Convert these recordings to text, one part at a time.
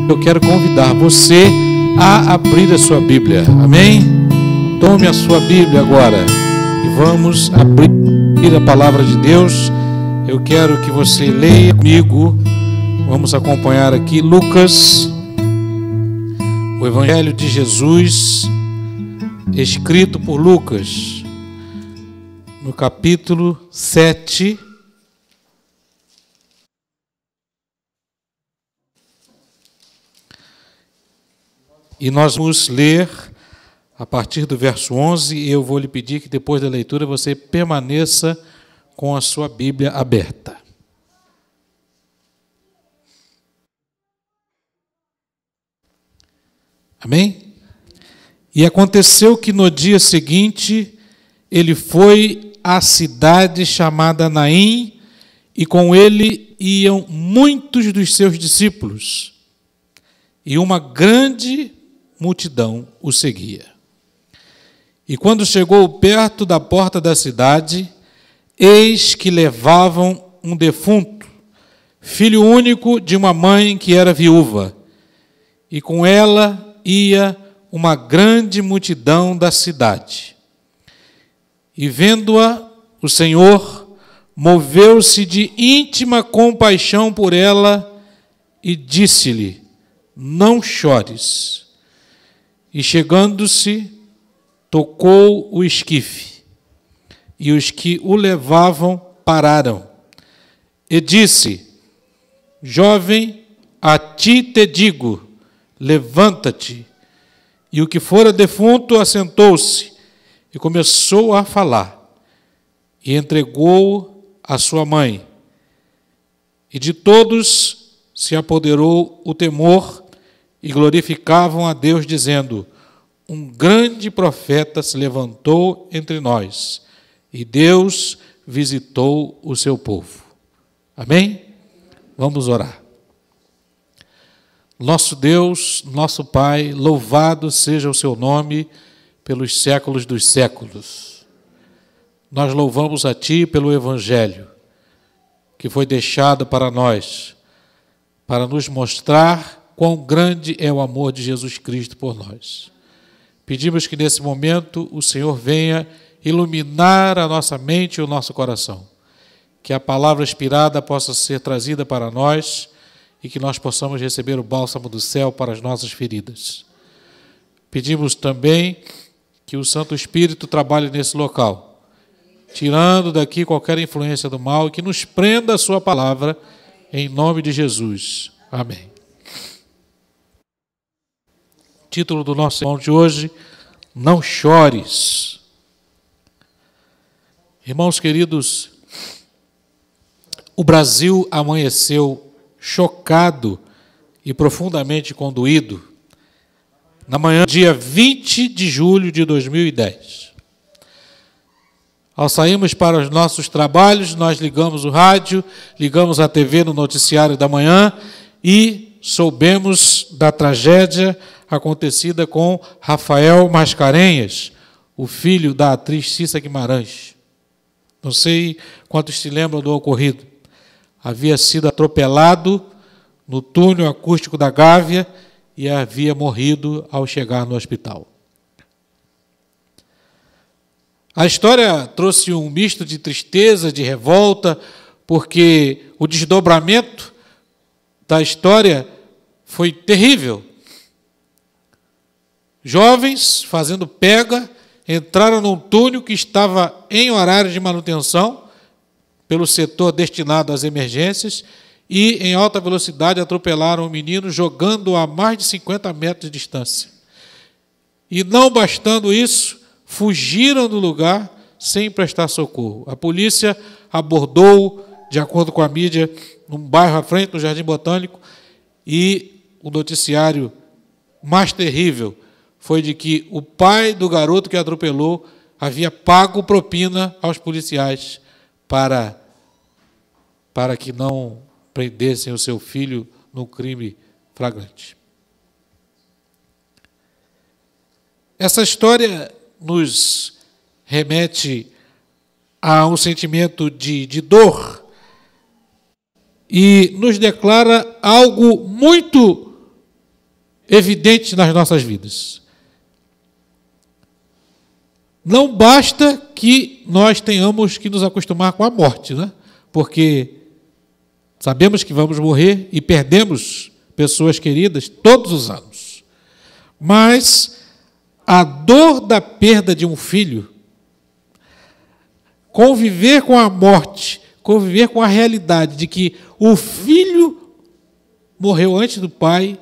eu quero convidar você a abrir a sua Bíblia. Amém? Tome a sua Bíblia agora e vamos abrir a palavra de Deus. Eu quero que você leia comigo. Vamos acompanhar aqui Lucas, o Evangelho de Jesus, escrito por Lucas, no capítulo 7. E nós vamos ler a partir do verso 11, e eu vou lhe pedir que depois da leitura você permaneça com a sua Bíblia aberta. Amém? E aconteceu que no dia seguinte ele foi à cidade chamada Naim, e com ele iam muitos dos seus discípulos, e uma grande multidão o seguia. E quando chegou perto da porta da cidade, eis que levavam um defunto, filho único de uma mãe que era viúva, e com ela ia uma grande multidão da cidade. E vendo-a, o Senhor moveu-se de íntima compaixão por ela e disse-lhe: não chores. E chegando-se, tocou o esquife, e os que o levavam pararam. E disse: jovem, a ti te digo, levanta-te. E o que fora defunto assentou-se e começou a falar, e entregou-o à sua mãe. E de todos se apoderou o temor, e glorificavam a Deus, dizendo: um grande profeta se levantou entre nós, e Deus visitou o seu povo. Amém? Vamos orar. Nosso Deus, nosso Pai, louvado seja o seu nome pelos séculos dos séculos. Nós louvamos a Ti pelo Evangelho, que foi deixado para nós, para nos mostrar quão grande é o amor de Jesus Cristo por nós. Pedimos que nesse momento o Senhor venha iluminar a nossa mente e o nosso coração, que a palavra inspirada possa ser trazida para nós e que nós possamos receber o bálsamo do céu para as nossas feridas. Pedimos também que o Santo Espírito trabalhe nesse local, tirando daqui qualquer influência do mal, e que nos prenda a sua palavra, em nome de Jesus. Amém. Título do nosso sermão de hoje: não chores. Irmãos queridos, o Brasil amanheceu chocado e profundamente condoído na manhã do dia 20 de julho de 2010. Ao sairmos para os nossos trabalhos, nós ligamos o rádio, ligamos a TV no noticiário da manhã e soubemos da tragédia acontecida com Rafael Mascarenhas, o filho da atriz Cissa Guimarães. Não sei quantos se lembram do ocorrido. Havia sido atropelado no túnel acústico da Gávea e havia morrido ao chegar no hospital. A história trouxe um misto de tristeza, de revolta, porque o desdobramento da história foi terrível. Jovens fazendo pega entraram num túnel que estava em horário de manutenção pelo setor destinado às emergências e, em alta velocidade, atropelaram o menino, jogando-o a mais de 50 metros de distância. E, não bastando isso, fugiram do lugar sem prestar socorro. A polícia abordou, de acordo com a mídia, num bairro à frente, no Jardim Botânico, e o noticiário mais terrível foi de que o pai do garoto que atropelou havia pago propina aos policiais para que não prendessem o seu filho no crime flagrante. Essa história nos remete a um sentimento de dor e nos declara algo muito evidente nas nossas vidas. Não basta que nós tenhamos que nos acostumar com a morte, né? Porque sabemos que vamos morrer e perdemos pessoas queridas todos os anos. Mas a dor da perda de um filho, conviver com a morte, conviver com a realidade de que o filho morreu antes do pai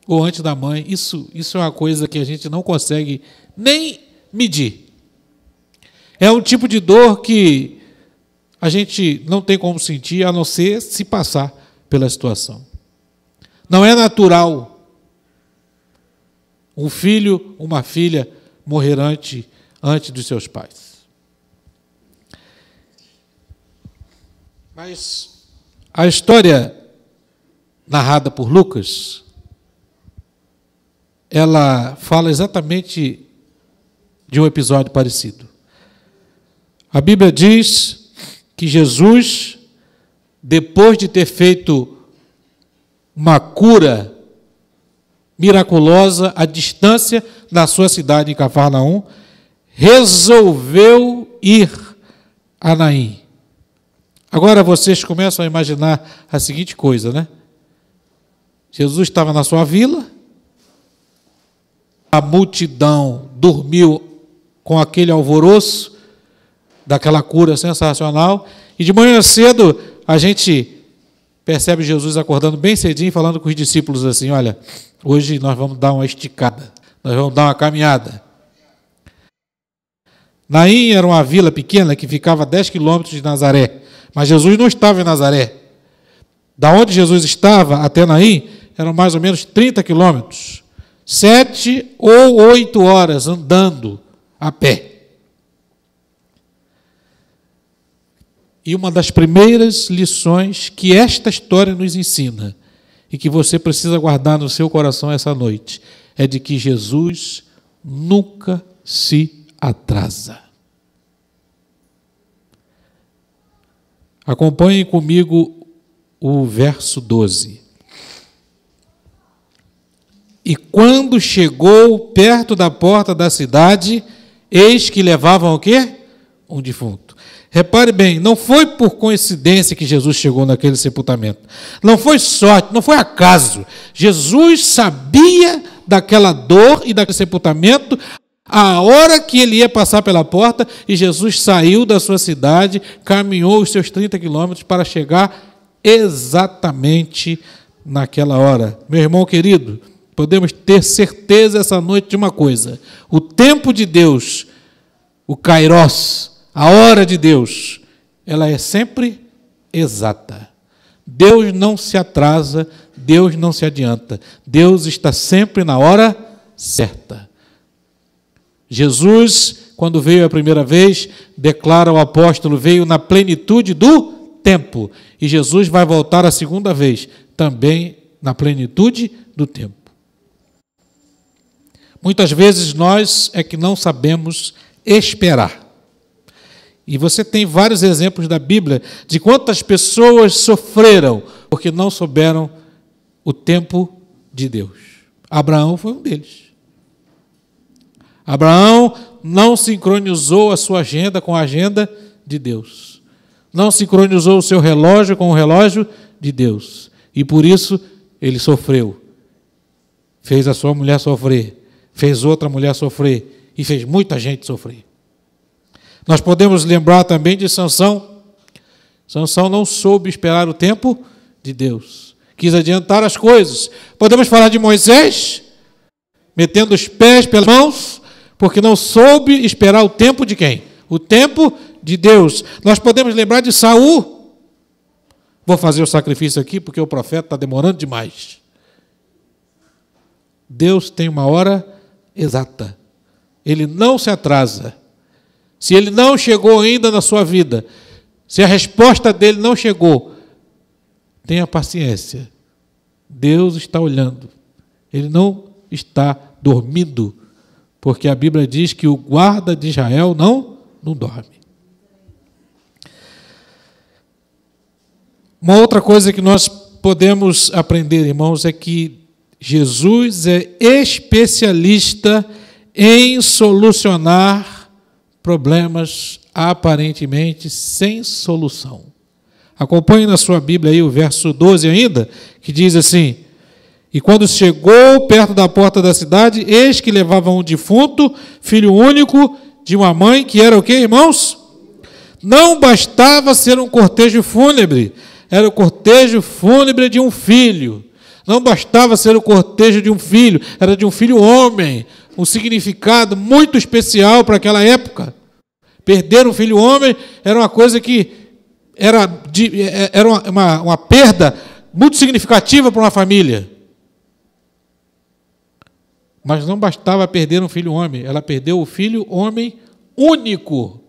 ou antes da mãe, isso é uma coisa que a gente não consegue nem medir. É um tipo de dor que a gente não tem como sentir, a não ser se passar pela situação. Não é natural um filho, uma filha morrer antes dos seus pais. Mas a história narrada por Lucas, ela fala exatamente de um episódio parecido. A Bíblia diz que Jesus, depois de ter feito uma cura miraculosa à distância da sua cidade em Cafarnaum, resolveu ir a Naim. Agora vocês começam a imaginar a seguinte coisa, né? Jesus estava na sua vila, a multidão dormiu com aquele alvoroço daquela cura sensacional, e de manhã cedo a gente percebe Jesus acordando bem cedinho, falando com os discípulos assim: olha, hoje nós vamos dar uma esticada, nós vamos dar uma caminhada. Naim era uma vila pequena que ficava a 10 quilômetros de Nazaré, mas Jesus não estava em Nazaré. Da onde Jesus estava até Naim eram mais ou menos 30 quilômetros, 7 ou 8 horas andando a pé. E uma das primeiras lições que esta história nos ensina, e que você precisa guardar no seu coração essa noite, é de que Jesus nunca se atrasa. Acompanhem comigo o verso 12. E quando chegou perto da porta da cidade, eis que levavam o quê? Um defunto. Repare bem, não foi por coincidência que Jesus chegou naquele sepultamento. Não foi sorte, não foi acaso. Jesus sabia daquela dor e daquele sepultamento a hora que ele ia passar pela porta, e Jesus saiu da sua cidade, caminhou os seus 30 quilômetros para chegar exatamente naquela hora. Meu irmão querido, podemos ter certeza essa noite de uma coisa: o tempo de Deus, o Kairos, a hora de Deus, ela é sempre exata. Deus não se atrasa, Deus não se adianta. Deus está sempre na hora certa. Jesus, quando veio a primeira vez, declara o apóstolo, veio na plenitude do tempo. E Jesus vai voltar a segunda vez, também na plenitude do tempo. Muitas vezes nós é que não sabemos esperar. E você tem vários exemplos da Bíblia de quantas pessoas sofreram porque não souberam o tempo de Deus. Abraão foi um deles. Abraão não sincronizou a sua agenda com a agenda de Deus. Não sincronizou o seu relógio com o relógio de Deus. E por isso ele sofreu. Fez a sua mulher sofrer. Fez outra mulher sofrer. E fez muita gente sofrer. Nós podemos lembrar também de Sansão. Sansão não soube esperar o tempo de Deus. Quis adiantar as coisas. Podemos falar de Moisés, metendo os pés pelas mãos, porque não soube esperar o tempo de quem? O tempo de Deus. Nós podemos lembrar de Saul. Vou fazer o sacrifício aqui, porque o profeta está demorando demais. Deus tem uma hora exata. Ele não se atrasa. Se ele não chegou ainda na sua vida, se a resposta dele não chegou, tenha paciência. Deus está olhando. Ele não está dormindo, porque a Bíblia diz que o guarda de Israel não dorme. Uma outra coisa que nós podemos aprender, irmãos, é que Jesus é especialista em solucionar problemas aparentemente sem solução. Acompanhe na sua Bíblia aí o verso 12 ainda, que diz assim: e quando chegou perto da porta da cidade, eis que levava um defunto, filho único de uma mãe, que era o quê, irmãos? Não bastava ser um cortejo fúnebre, era o cortejo fúnebre de um filho. Não bastava ser o cortejo de um filho, era de um filho homem, um significado muito especial para aquela época. Perder um filho homem era uma coisa que era uma perda muito significativa para uma família. Mas não bastava perder um filho homem, ela perdeu o filho homem único.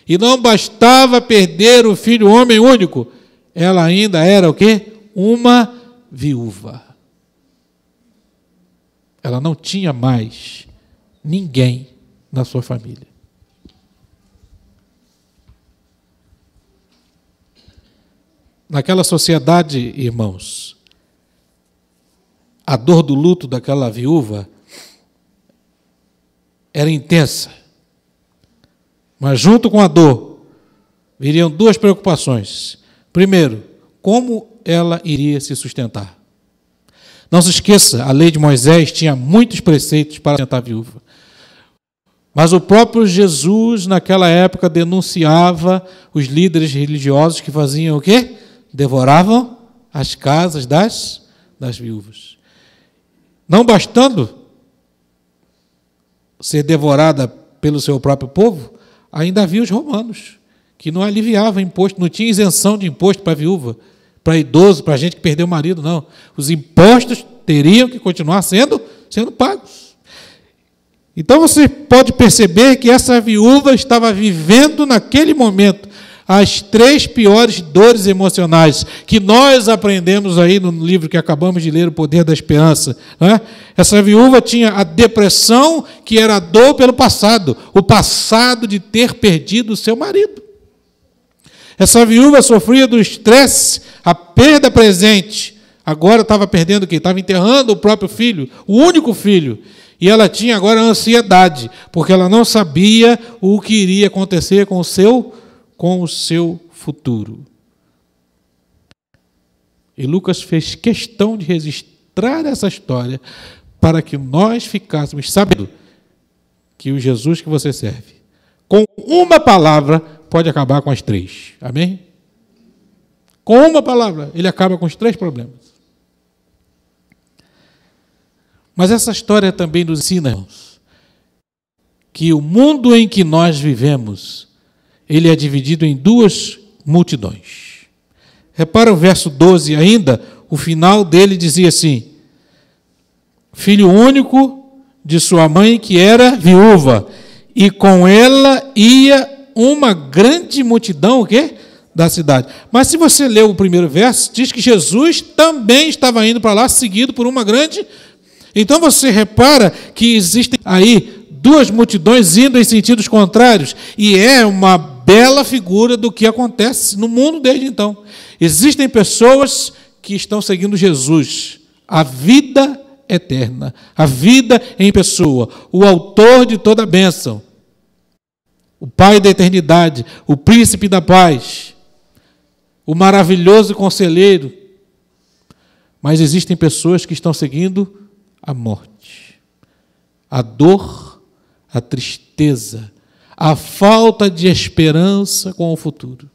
E não bastava perder o filho homem único, ela ainda era o quê? Uma viúva. Ela não tinha mais ninguém na sua família. Naquela sociedade, irmãos, a dor do luto daquela viúva era intensa. Mas junto com a dor, viriam duas preocupações. Primeiro, como ela iria se sustentar? Não se esqueça, a lei de Moisés tinha muitos preceitos para sustentar a viúva. Mas o próprio Jesus, naquela época, denunciava os líderes religiosos que faziam o quê? Devoravam as casas das viúvas. Não bastando ser devorada pelo seu próprio povo, ainda havia os romanos, que não aliviavam imposto, não tinha isenção de imposto para a viúva, para idoso, para gente que perdeu o marido, não. Os impostos teriam que continuar sendo pagos. Então você pode perceber que essa viúva estava vivendo naquele momento as 3 piores dores emocionais que nós aprendemos aí no livro que acabamos de ler, O Poder da Esperança. Né? Essa viúva tinha a depressão, que era a dor pelo passado, o passado de ter perdido o seu marido. Essa viúva sofria do estresse, a perda presente. Agora estava perdendo o quê? Estava enterrando o próprio filho, o único filho. E ela tinha agora ansiedade, porque ela não sabia o que iria acontecer com o seu futuro. E Lucas fez questão de registrar essa história para que nós ficássemos sabendo que o Jesus que você serve, com uma palavra, pode acabar com as 3. Amém? Com uma palavra, ele acaba com os 3 problemas. Mas essa história também nos ensina, irmãos, que o mundo em que nós vivemos, ele é dividido em 2 multidões. Repara o verso 12 ainda, o final dele dizia assim: filho único de sua mãe, que era viúva, e com ela ia uma grande multidão, o quê? Da cidade. Mas se você ler o primeiro verso, diz que Jesus também estava indo para lá, seguido por uma grande. Então você repara que existem aí 2 multidões indo em sentidos contrários, e é uma bela figura do que acontece no mundo desde então. Existem pessoas que estão seguindo Jesus, a vida eterna, a vida em pessoa, o autor de toda a bênção, o Pai da eternidade, o príncipe da paz, o maravilhoso conselheiro. Mas existem pessoas que estão seguindo a morte, a dor, a tristeza, a falta de esperança com o futuro.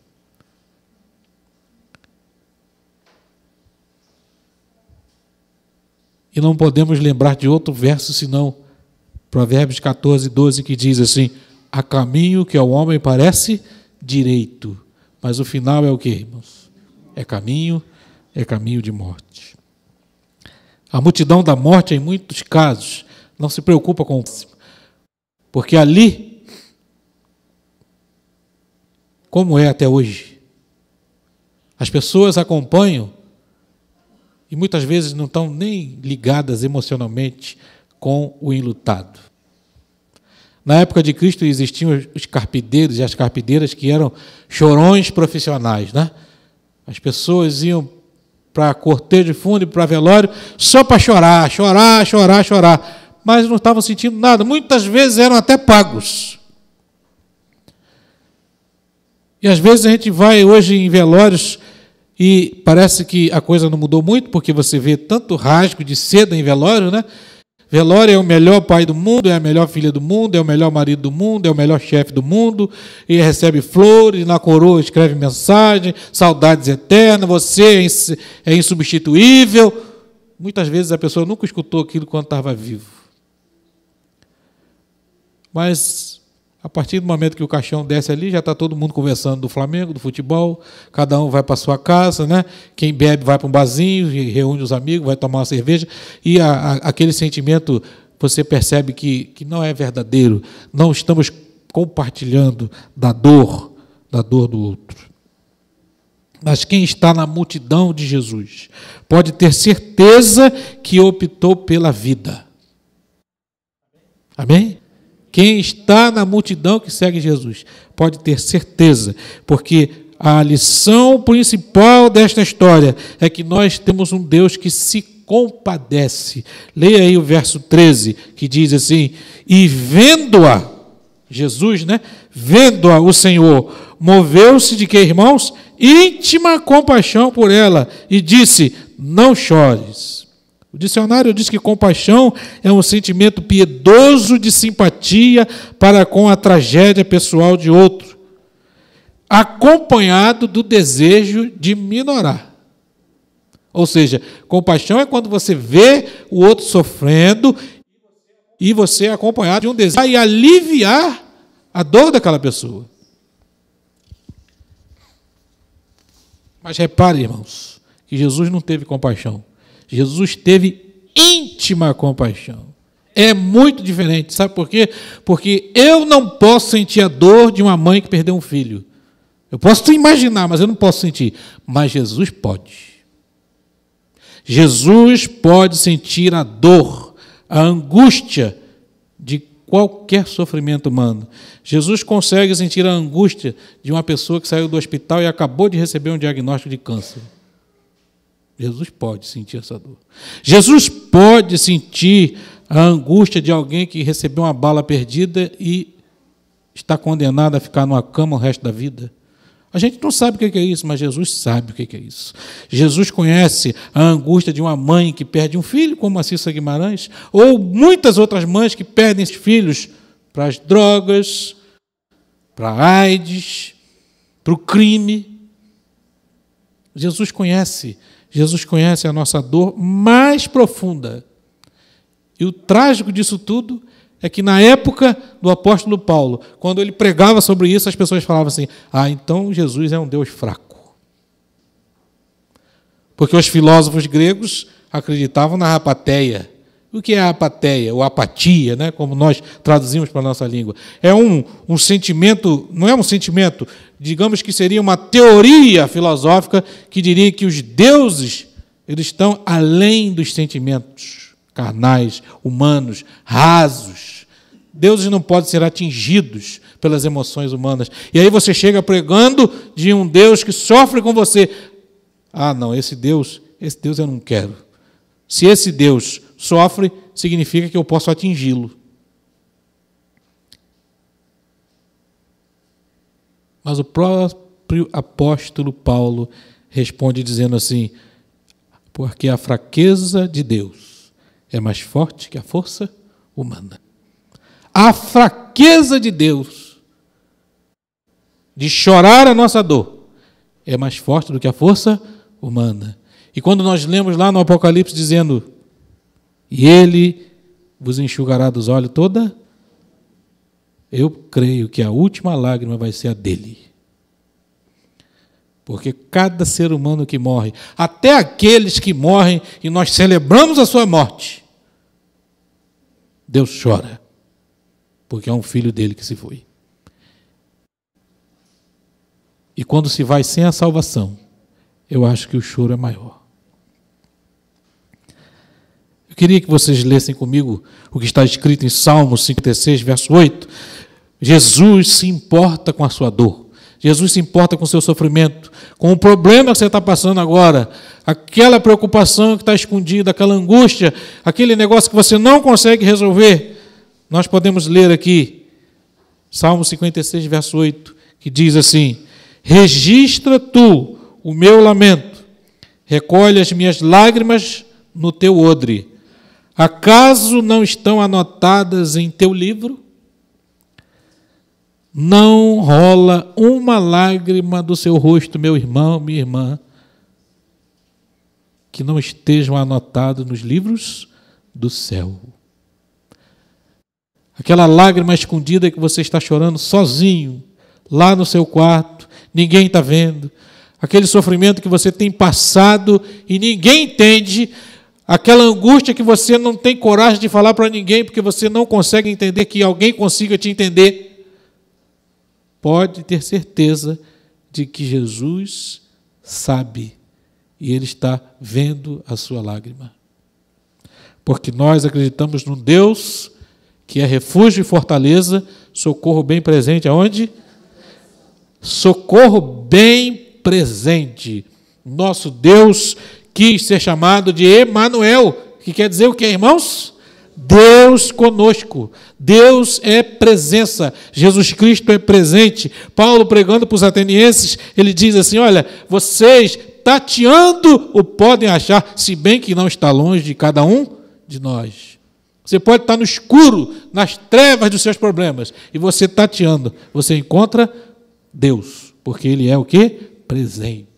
E não podemos lembrar de outro verso, senão Provérbios 14, 12, que diz assim: há caminho que ao homem parece direito, mas o final é o quê, irmãos? É caminho de morte. A multidão da morte, em muitos casos, não se preocupa com o próximo, porque ali, como é até hoje, as pessoas acompanham e muitas vezes não estão nem ligadas emocionalmente com o enlutado. Na época de Cristo existiam os carpideiros e as carpideiras que eram chorões profissionais, né? As pessoas iam para cortejo fúnebre, para velório, só para chorar, chorar, chorar, chorar. Mas não estavam sentindo nada. Muitas vezes eram até pagos. E às vezes a gente vai hoje em velórios e parece que a coisa não mudou muito, porque você vê tanto rasgo de seda em velório, né? Velório é o melhor pai do mundo, é a melhor filha do mundo, é o melhor marido do mundo, é o melhor chefe do mundo, e recebe flores, na coroa escreve mensagem, saudades eternas, você é insubstituível. Muitas vezes a pessoa nunca escutou aquilo quando estava vivo. Mas, a partir do momento que o caixão desce ali, já está todo mundo conversando do Flamengo, do futebol, cada um vai para a sua casa, né? Quem bebe vai para um barzinho, reúne os amigos, vai tomar uma cerveja, e aquele sentimento, você percebe que não é verdadeiro, não estamos compartilhando da dor do outro. Mas quem está na multidão de Jesus pode ter certeza que optou pela vida. Amém? Quem está na multidão que segue Jesus pode ter certeza, porque a lição principal desta história é que nós temos um Deus que se compadece. Leia aí o verso 13, que diz assim: e vendo-a, Jesus, né? Vendo-a o Senhor, moveu-se de que, irmãos? Íntima compaixão por ela, e disse: não chores. O dicionário diz que compaixão é um sentimento piedoso de simpatia para com a tragédia pessoal de outro, acompanhado do desejo de minorar. Ou seja, compaixão é quando você vê o outro sofrendo e você é acompanhado de um desejo de aliviar a dor daquela pessoa. Mas repare, irmãos, que Jesus não teve compaixão. Jesus teve íntima compaixão. É muito diferente. Sabe por quê? Porque eu não posso sentir a dor de uma mãe que perdeu um filho. Eu posso imaginar, mas eu não posso sentir. Mas Jesus pode. Jesus pode sentir a dor, a angústia de qualquer sofrimento humano. Jesus consegue sentir a angústia de uma pessoa que saiu do hospital e acabou de receber um diagnóstico de câncer. Jesus pode sentir essa dor. Jesus pode sentir a angústia de alguém que recebeu uma bala perdida e está condenado a ficar numa cama o resto da vida. A gente não sabe o que é isso, mas Jesus sabe o que é isso. Jesus conhece a angústia de uma mãe que perde um filho, como a Cissa Guimarães, ou muitas outras mães que perdem esses filhos para as drogas, para a AIDS, para o crime. Jesus conhece a nossa dor mais profunda. E o trágico disso tudo é que na época do apóstolo Paulo, quando ele pregava sobre isso, as pessoas falavam assim: então Jesus é um Deus fraco. Porque os filósofos gregos acreditavam na apatheia. O que é a apatheia? Ou apatia, né? Como nós traduzimos para a nossa língua. É um sentimento, não é um sentimento, digamos que seria uma teoria filosófica que diria que os deuses, eles estão além dos sentimentos carnais, humanos, rasos. Deuses não podem ser atingidos pelas emoções humanas. E aí você chega pregando de um Deus que sofre com você. Não, esse Deus eu não quero. Se esse Deus sofre, significa que eu posso atingi-lo. Mas o próprio apóstolo Paulo responde dizendo assim: porque a fraqueza de Deus é mais forte que a força humana. A fraqueza de Deus de chorar a nossa dor é mais forte do que a força humana. E quando nós lemos lá no Apocalipse dizendo: e Ele vos enxugará dos olhos toda, eu creio que a última lágrima vai ser a dele. Porque cada ser humano que morre, até aqueles que morrem e nós celebramos a sua morte, Deus chora, porque é um filho dele que se foi. E quando se vai sem a salvação, eu acho que o choro é maior. Eu queria que vocês lessem comigo o que está escrito em Salmos 56, verso 8. Jesus se importa com a sua dor. Jesus se importa com o seu sofrimento, com o problema que você está passando agora, aquela preocupação que está escondida, aquela angústia, aquele negócio que você não consegue resolver. Nós podemos ler aqui, Salmo 56, verso 8, que diz assim: registra tu o meu lamento, recolhe as minhas lágrimas no teu odre. Acaso não estão anotadas em teu livro? Não rola uma lágrima do seu rosto, meu irmão, minha irmã, que não estejam anotados nos livros do céu. Aquela lágrima escondida que você está chorando sozinho, lá no seu quarto, ninguém está vendo. Aquele sofrimento que você tem passado e ninguém entende. Aquela angústia que você não tem coragem de falar para ninguém, porque você não consegue entender que alguém consiga te entender. Pode ter certeza de que Jesus sabe e Ele está vendo a sua lágrima. Porque nós acreditamos num Deus que é refúgio e fortaleza, socorro bem presente aonde? Socorro bem presente. Nosso Deus quis ser chamado de Emanuel, que quer dizer o que, irmãos? Deus conosco. Deus é presença. Jesus Cristo é presente. Paulo, pregando para os atenienses, ele diz assim: olha, vocês tateando o podem achar, se bem que não está longe de cada um de nós. Você pode estar no escuro, nas trevas dos seus problemas, e você tateando, você encontra Deus, porque Ele é o quê? Presente.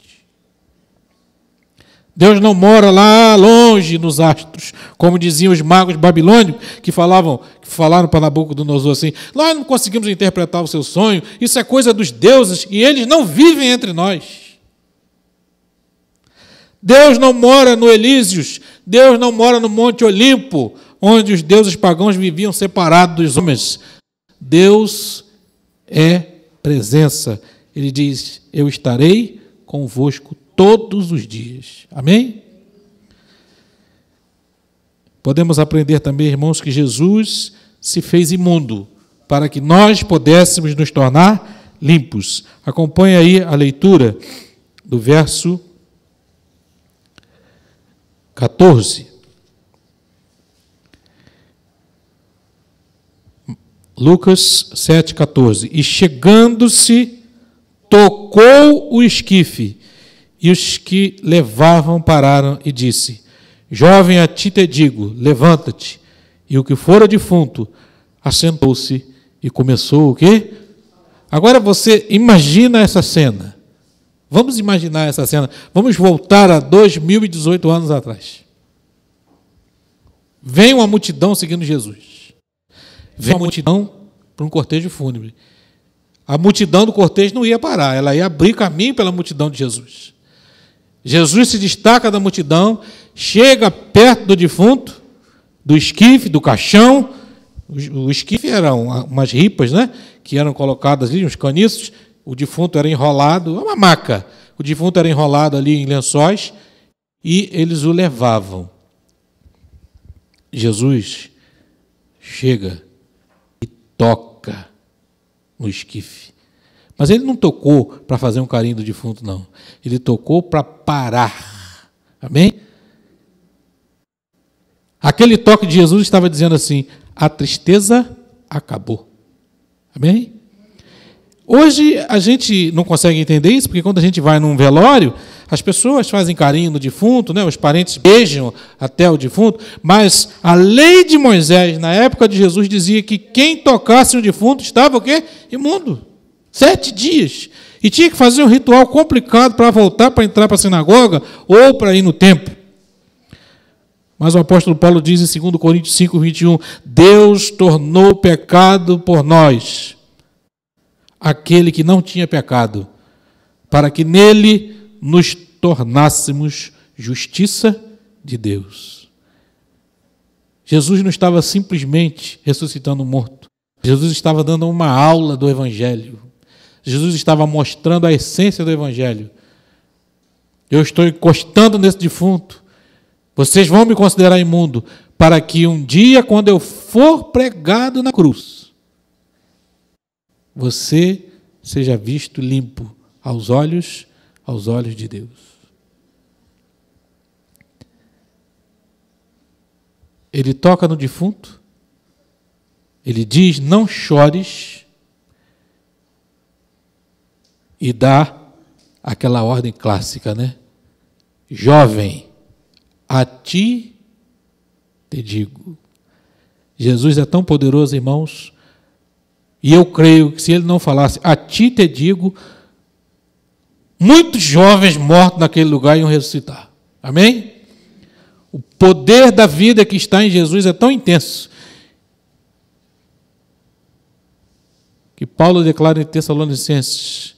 Deus não mora lá longe nos astros, como diziam os magos babilônicos, que falaram para Nabucodonosor assim: nós não conseguimos interpretar o seu sonho, isso é coisa dos deuses, e eles não vivem entre nós. Deus não mora no Elísios, Deus não mora no Monte Olimpo, onde os deuses pagãos viviam separados dos homens. Deus é presença. Ele diz: eu estarei convosco todos os dias. Amém? Podemos aprender também, irmãos, que Jesus se fez imundo para que nós pudéssemos nos tornar limpos. Acompanhe aí a leitura do verso 14. Lucas 7,14. E chegando-se, tocou o esquife, e os que levavam pararam e disse: jovem, a ti te digo, levanta-te. E o que fora defunto assentou-se e começou o quê? Agora você imagina essa cena. Vamos imaginar essa cena. Vamos voltar a 2018 anos atrás. Vem uma multidão seguindo Jesus. Vem uma multidão para um cortejo fúnebre. A multidão do cortejo não ia parar, ela ia abrir caminho pela multidão de Jesus. Jesus se destaca da multidão, chega perto do defunto, do esquife, do caixão. O esquife eram umas ripas, né, que eram colocadas ali, uns caniços. O defunto era enrolado, uma maca. O defunto era enrolado ali em lençóis e eles o levavam. Jesus chega e toca no esquife. Mas ele não tocou para fazer um carinho do defunto, não. Ele tocou para parar. Amém? Aquele toque de Jesus estava dizendo assim: a tristeza acabou. Amém? Hoje a gente não consegue entender isso, porque quando a gente vai num velório, as pessoas fazem carinho no defunto, né? Os parentes beijam até o defunto, mas a lei de Moisés, na época de Jesus, dizia que quem tocasse o defunto estava o quê? Imundo. 7 dias. E tinha que fazer um ritual complicado para voltar, para entrar para a sinagoga ou para ir no templo. Mas o apóstolo Paulo diz em 2 Coríntios 5, 21, Deus tornou pecado por nós aquele que não tinha pecado, para que nele nos tornássemos justiça de Deus. Jesus não estava simplesmente ressuscitando um morto. Jesus estava dando uma aula do Evangelho. Jesus estava mostrando a essência do Evangelho. Eu estou encostando nesse defunto. Vocês vão me considerar imundo, para que um dia, quando eu for pregado na cruz, você seja visto limpo aos olhos de Deus. Ele toca no defunto, ele diz: não chores, e dá aquela ordem clássica, né? Jovem, a ti te digo. Jesus é tão poderoso, irmãos, e eu creio que se ele não falasse a ti te digo, muitos jovens mortos naquele lugar iam ressuscitar. Amém? O poder da vida que está em Jesus é tão intenso que Paulo declara em Tessalonicenses: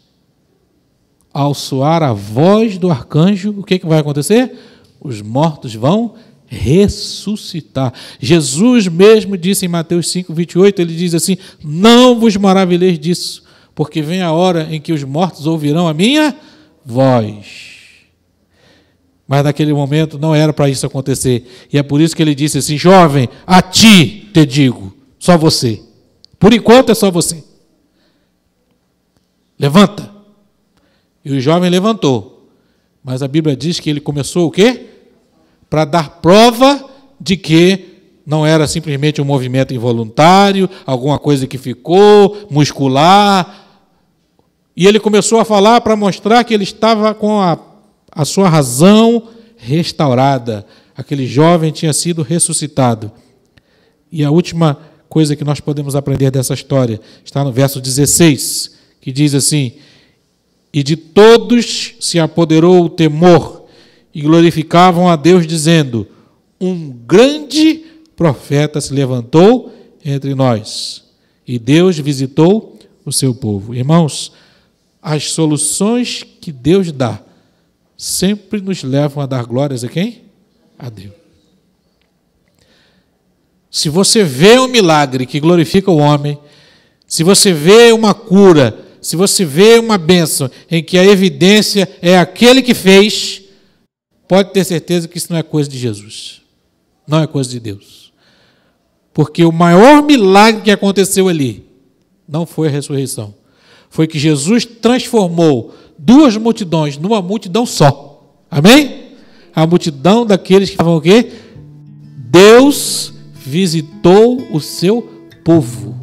ao soar a voz do arcanjo, o que vai acontecer? Os mortos vão ressuscitar. Jesus mesmo disse em Mateus 5:28, ele diz assim: não vos maravilheis disso, porque vem a hora em que os mortos ouvirão a minha voz. Mas naquele momento não era para isso acontecer. E é por isso que ele disse assim: jovem, a ti te digo, só você. Por enquanto é só você. Levanta. E o jovem levantou. Mas a Bíblia diz que ele começou o quê? Para dar prova de que não era simplesmente um movimento involuntário, alguma coisa que ficou, muscular. E ele começou a falar para mostrar que ele estava com a sua razão restaurada. Aquele jovem tinha sido ressuscitado. E a última coisa que nós podemos aprender dessa história está no verso 16, que diz assim: e de todos se apoderou o temor, e glorificavam a Deus, dizendo: um grande profeta se levantou entre nós, e Deus visitou o seu povo. Irmãos, as soluções que Deus dá sempre nos levam a dar glórias a quem? A Deus. Se você vê um milagre que glorifica o homem, se você vê uma cura, se você vê uma bênção em que a evidência é aquele que fez, pode ter certeza que isso não é coisa de Jesus. Não é coisa de Deus. Porque o maior milagre que aconteceu ali não foi a ressurreição. Foi que Jesus transformou duas multidões numa multidão só. Amém? A multidão daqueles que estavam o quê? Deus visitou o seu povo.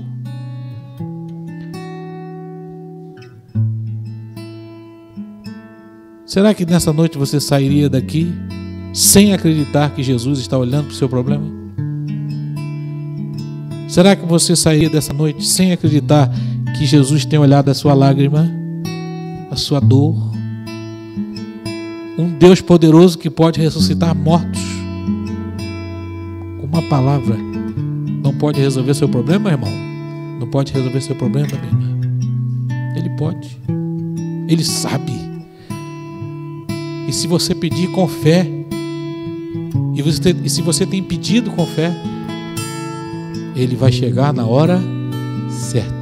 Será que nessa noite você sairia daqui sem acreditar que Jesus está olhando para o seu problema? Será que você sairia dessa noite sem acreditar que Jesus tem olhado a sua lágrima, a sua dor? Um Deus poderoso que pode ressuscitar mortos. Com uma palavra. Não pode resolver seu problema, irmão? Não pode resolver seu problema, minha irmã? Ele pode. Ele sabe. E se você pedir com fé, e se você tem pedido com fé, ele vai chegar na hora certa.